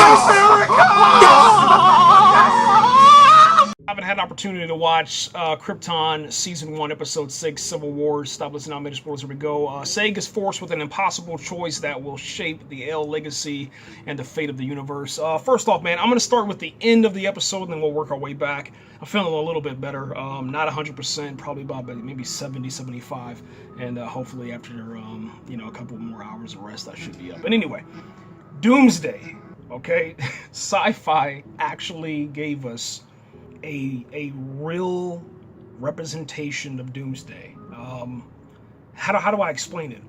I haven't had an opportunity to watch Krypton Season 1, Episode 6, Civil Wars. Stop listening to Major Spoilers, here we go. Seg is forced with an impossible choice that will shape the El legacy and the fate of the universe. First off, man, I'm going to start with the end of the episode, and then we'll work our way back. I'm feeling a little bit better. Not 100%, probably about maybe 70, 75. And hopefully after, a couple more hours of rest, I should be up. But anyway, Doomsday, okay? Sci-fi actually gave us a real representation of Doomsday. How do I explain it?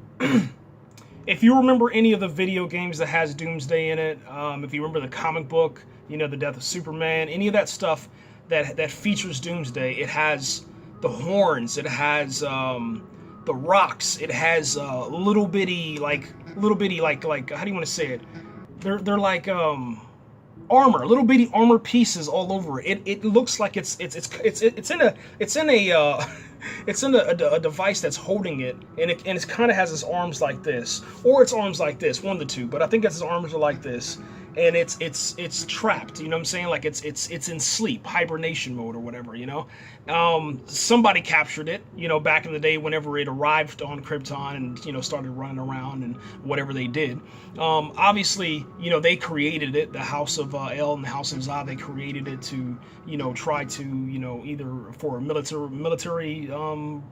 If you remember any of the video games that has Doomsday in it, if you remember the comic book, the death of Superman, any of that stuff that features Doomsday, it has the horns, it has the rocks, it has little bitty like how do you want to say it? They're like armor, little bitty armor pieces all over it. It looks like it's in a device that's holding it, and it kind of has its arms like this, or its arms like this, one of the two. But I think its arms are like this, and it's trapped. You know what I'm saying? Like it's in sleep, hibernation mode or whatever. Somebody captured it. Back in the day, whenever it arrived on Krypton and started running around and whatever they did. Obviously, they created it. The House of El and the House of Zod, they created it to try to either for a military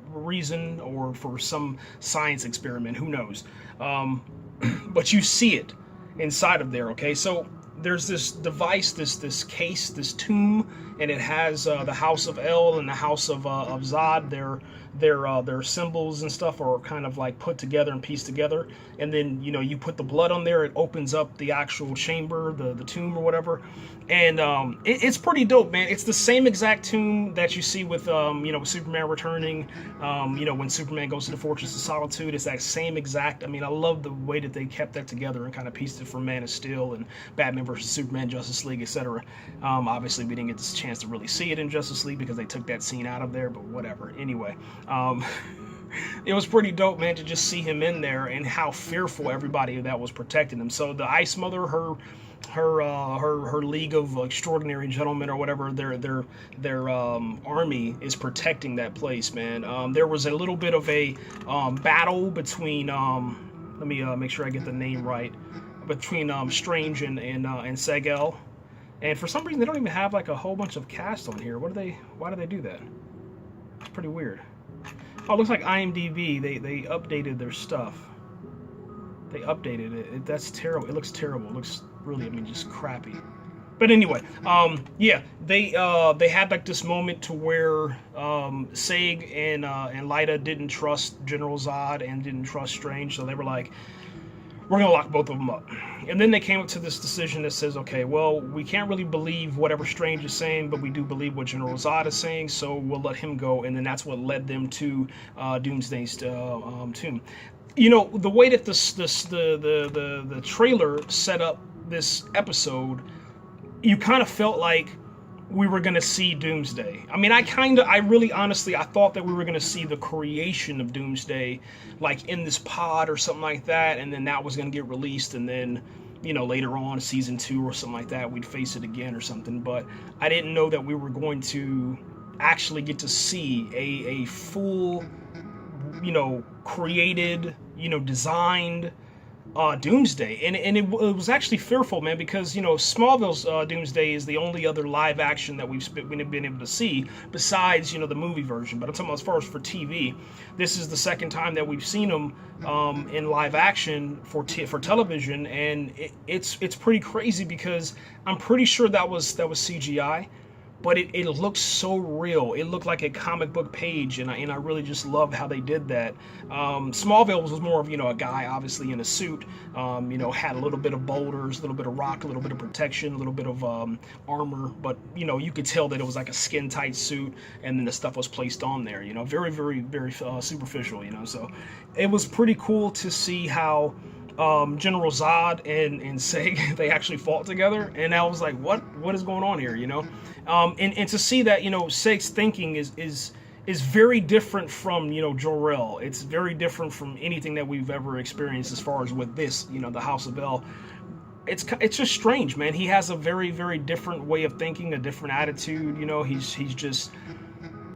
reason or for some science experiment. Who knows? But you see it inside of there. Okay, so there's this device, this case, this tomb, and it has the House of El and the House of Zod. Their symbols and stuff are kind of like put together and pieced together, and then you put the blood on there, it opens up the actual chamber, the tomb or whatever, and it's pretty dope, man. It's the same exact tomb that you see with with Superman returning, when Superman goes to the Fortress of Solitude. It's that same exact. I love the way that they kept that together and kind of pieced it from Man of Steel and Batman versus Superman, Justice League, etc. Obviously we didn't get this chance to really see it in Justice League because they took that scene out of there, but whatever. Anyway, it was pretty dope, man, to just see him in there and how fearful everybody that was protecting him. So the Ice Mother, her League of Extraordinary Gentlemen or whatever, their army is protecting that place, man. There was a little bit of a battle between let me make sure I get the name right, between Strange and Seg-El. And for some reason they don't even have like a whole bunch of cast on here. Why do they do that? It's pretty weird. Oh, it looks like IMDb, they updated their stuff. They updated it. That's terrible. It looks terrible. It looks really, just crappy. But anyway, yeah, they had like this moment to where Seg and Lyta didn't trust General Zod and didn't trust Strange, so they were like, we're going to lock both of them up. And then they came up to this decision that says, okay, well, we can't really believe whatever Strange is saying, but we do believe what General Zod is saying, so we'll let him go. And then that's what led them to Doomsday's tomb. The way that the trailer set up this episode, you kind of felt like we were going to see Doomsday. I really honestly, I thought that we were going to see the creation of Doomsday, like in this pod or something like that, and then that was going to get released, and then, later on, season 2 or something like that, we'd face it again or something. But I didn't know that we were going to actually get to see a full, created, designed Doomsday, and it was actually fearful, man, because Smallville's Doomsday is the only other live action that we've been able to see besides the movie version. But I'm talking about as far as for TV, this is the second time that we've seen him in live action for television, and it's pretty crazy because I'm pretty sure that was CGI. But it looked so real. It looked like a comic book page, and I really just loved how they did that. Smallville was more of a guy obviously in a suit, had a little bit of boulders, a little bit of rock, a little bit of protection, a little bit of armor, but you could tell that it was like a skin tight suit, and then the stuff was placed on there. Very, very, very superficial. So it was pretty cool to see how General Zod and Seg, they actually fought together, and I was like, what is going on here, and to see that, Seg's thinking is very different from, Jor-El. It's very different from anything that we've ever experienced as far as with this, the House of El. it's just strange, man. He has a very, very different way of thinking, a different attitude. You know, he's just,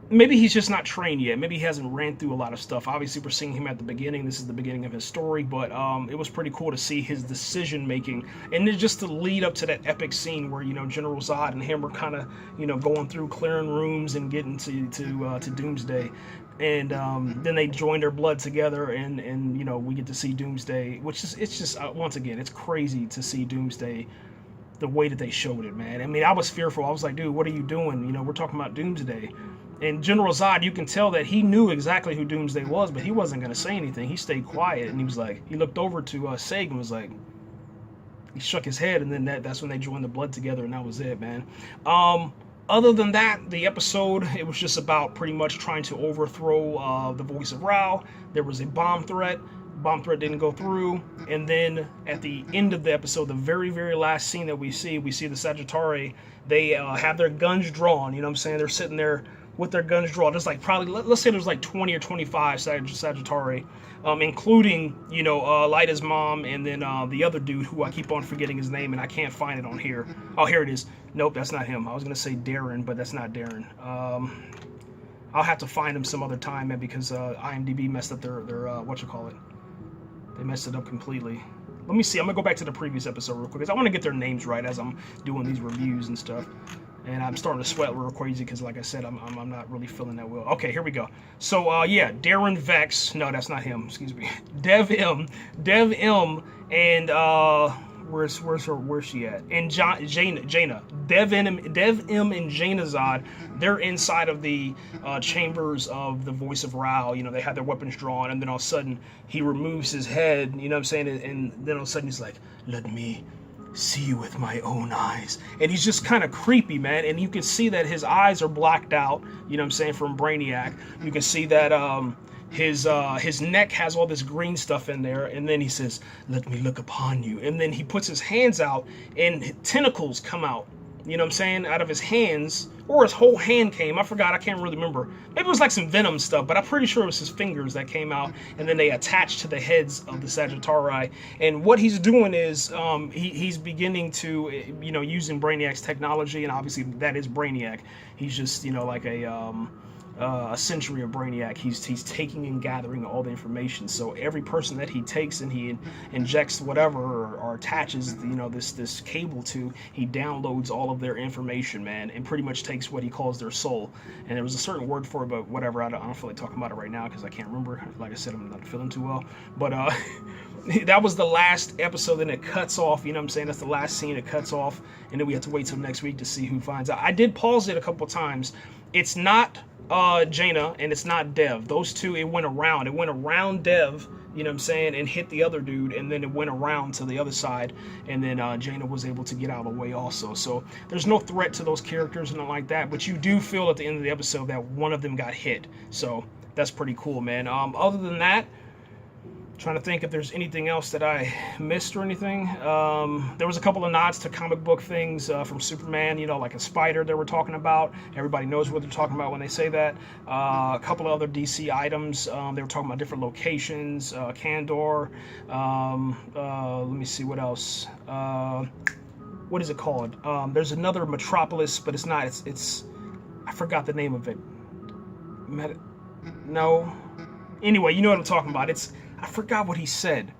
maybe he's just not trained yet. Maybe he hasn't ran through a lot of stuff. Obviously, we're seeing him at the beginning. This is the beginning of his story, but it was pretty cool to see his decision making, and then just to lead up to that epic scene where, you know, General Zod and him are kind of, you know, going through clearing rooms and getting to Doomsday. And then they join their blood together, and you know, we get to see Doomsday, which is, it's just once again, it's crazy to see Doomsday the way that they showed it, man. I mean, I was fearful. I was like, dude, what are you doing? You know, we're talking about Doomsday. And General Zod, you can tell that he knew exactly who Doomsday was, but he wasn't going to say anything. He stayed quiet, and he was like, he looked over to Seg and was like, he shook his head, and then that's when they joined the blood together, and that was it, man. Other than that, the episode, it was just about pretty much trying to overthrow the voice of Ra. There was a bomb threat. Bomb threat didn't go through. And then at the end of the episode, the very, very last scene that we see the Sagittari. They have their guns drawn. You know what I'm saying? They're sitting there with their guns drawn. There's like probably, let's say there's like 20 or 25 Sagittari, including, you know, Lyta's mom, and then the other dude who I keep on forgetting his name, and I can't find it on here. Oh, here it is. Nope, that's not him. I was going to say Darren, but that's not Darren. I'll have to find him some other time, man, because IMDb messed up their whatchamacallit. They messed it up completely. Let me see. I'm going to go back to the previous episode real quick, because I want to get their names right as I'm doing these reviews and stuff. And I'm starting to sweat real crazy because, like I said, I'm not really feeling that well. Okay, here we go. So, yeah, Darren Vex. No, that's not him. Excuse me. Dev M, and where's she at? And Jaina. Dev M and Jaina Zod. They're inside of the chambers of the voice of Ra. You know, they have their weapons drawn, and then all of a sudden he removes his head. You know what I'm saying? And then all of a sudden he's like, "Let me see you with my own eyes." And he's just kind of creepy, man. And you can see that his eyes are blacked out, you know what I'm saying, from Brainiac. You can see that his neck has all this green stuff in there. And then he says, "Let me look upon you." And then he puts his hands out, and tentacles come out, you know what I'm saying, out of his hands. Or his whole hand came. I forgot. I can't really remember. Maybe it was like some Venom stuff, but I'm pretty sure it was his fingers that came out, and then they attached to the heads of the Sagittari. And what he's doing is he's beginning to, you know, using Brainiac's technology, and obviously that is Brainiac. He's just, you know, like a century of Brainiac. He's taking and gathering all the information. So every person that he takes and he injects whatever or attaches, you know, this cable to, he downloads all of their information, man, and pretty much takes what he calls their soul. And there was a certain word for it, but whatever. I don't feel like talking about it right now because I can't remember. Like I said, I'm not feeling too well. But that was the last episode. Then it cuts off. You know what I'm saying? That's the last scene. It cuts off, and then we have to wait till next week to see who finds out. I did pause it a couple times. It's not Jaina, and it's not Dev. Those two, it went around. It went around Dev, you know what I'm saying, and hit the other dude, and then it went around to the other side, and then Jaina was able to get out of the way also. So there's no threat to those characters and nothing like that, but you do feel at the end of the episode that one of them got hit. So that's pretty cool, man. Other than that, trying to think if there's anything else that I missed or anything. There was a couple of nods to comic book things from Superman, you know, like a spider they were talking about. Everybody knows what they're talking about when they say that. A couple of other DC items. They were talking about different locations. Kandor. Let me see what else. What is it called? There's another Metropolis, but it's not. It's I forgot the name of it. No. Anyway, you know what I'm talking about. I forgot what he said,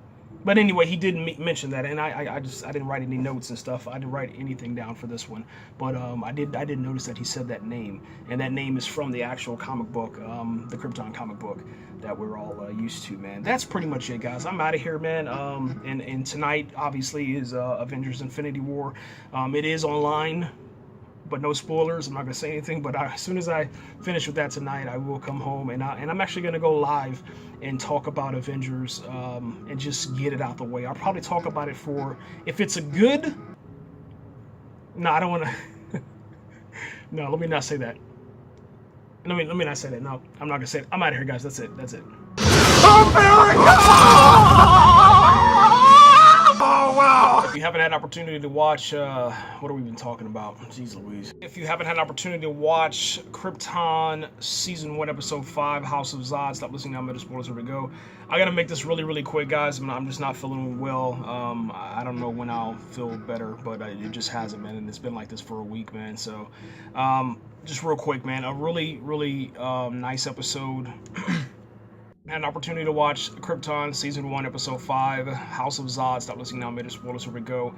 but anyway, he did mention that, and I didn't write any notes and stuff. I didn't write anything down for this one, but I did notice that he said that name, and that name is from the actual comic book, the Krypton comic book that we're all used to, man. That's pretty much it, guys. I'm out of here, man. And tonight obviously is Avengers: Infinity War. It is online, but no spoilers. I'm not going to say anything, but as soon as I finish with that tonight, I will come home, and I'm actually going to go live and talk about Avengers and just get it out the way. I'll probably talk about it if it's a good... No, I don't want to... No, let me not say that. Let me not say that. No, I'm not going to say it. I'm out of here, guys. That's it. America! Oh, wow! If you haven't had an opportunity to watch, what have we been talking about? Jeez Louise. If you haven't had an opportunity to watch Krypton Season 1, Episode 5, House of Zod, stop listening now, middle spoilers, here we go. I gotta make this really, really quick, guys. I'm just not feeling well. I don't know when I'll feel better, but it just hasn't, man, and it's been like this for a week, man. So, just real quick, man, a really, really nice episode. Had an opportunity to watch Krypton Season 1, Episode 5, House of Zod. Stop listening now, major spoilers, here we go.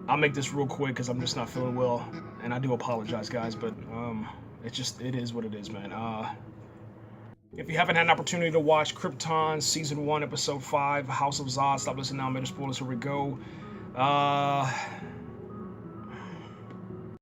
I'll make this real quick because I'm just not feeling well, and I do apologize, guys, but it is what it is, man. If you haven't had an opportunity to watch Krypton Season 1, Episode 5, House of Zod, stop listening now, major spoilers, here we go.